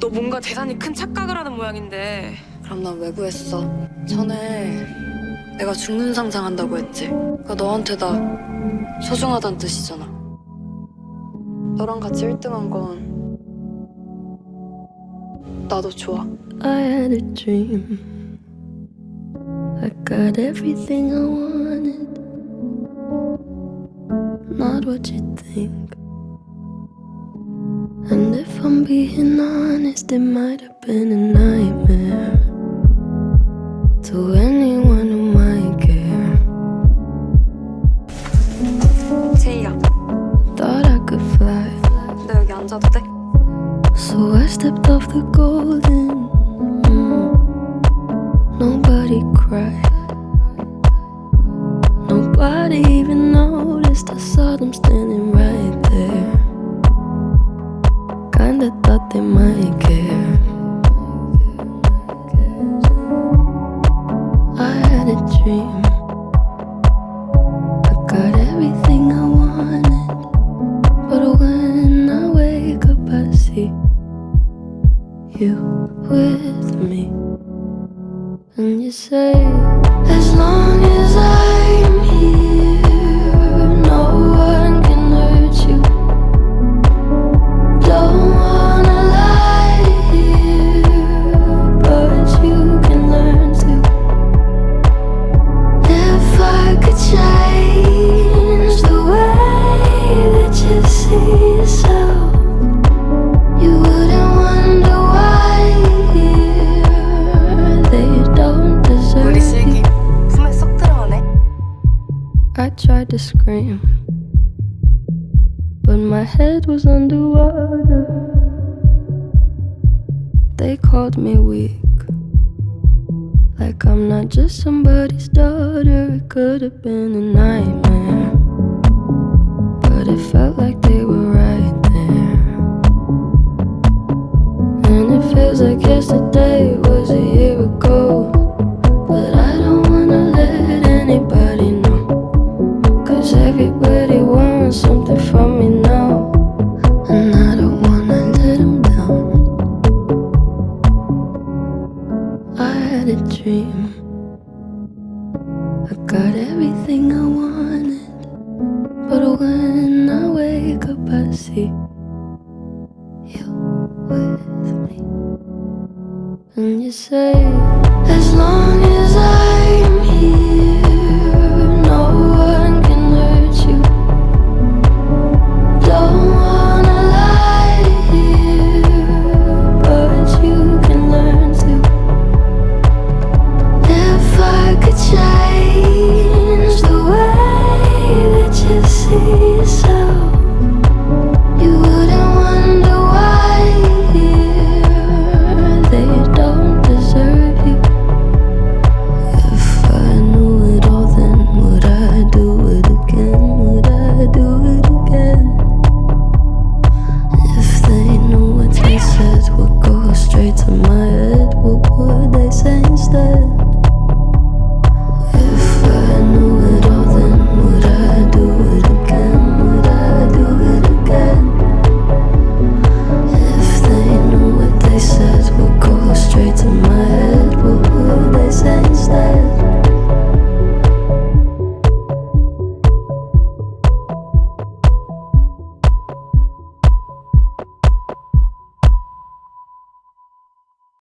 너 뭔가 대단히 큰 착각을 하는 모양인데. 그럼 난 왜 구했어? 전에 내가 죽는 상상한다고 했지. 그거 너한테 다 소중하다는 뜻이잖아. 너랑 같이 1등한 건 나도 좋아. I had a dream. I got everything I wanted. Not what you think. And if I'm being honest, it might have been a nightmare to anyone who might care. 제이야, Thought I could fly, 너 여기 앉아도 돼? so I stepped off the golden. Nobody cried. Nobody even noticed. I saw them standing right there. Kinda thought they might care. I had a dream. I got everything I wanted. But when I wake up, I see you with me. And you say, as long as I'm here, no one can hurt you. Don't wanna lie here, but you can learn to. If I could change the way that you see yourself, you wouldn't wonder why they don't deserve 우리 you. 슬기 품에 쏙 들어가네. I tried to scream, but my head was underwater. They called me weak, like I'm not just somebody's daughter. It could have been a nightmare, but it felt like they were right there. And it feels like yesterday was a year ago. But I don't wanna let anybody know, 'cause everybody wants something from me now, and I don't wanna let them down. I had a dream. I got everything I wanted. But when I wake up, I see you with me. And you say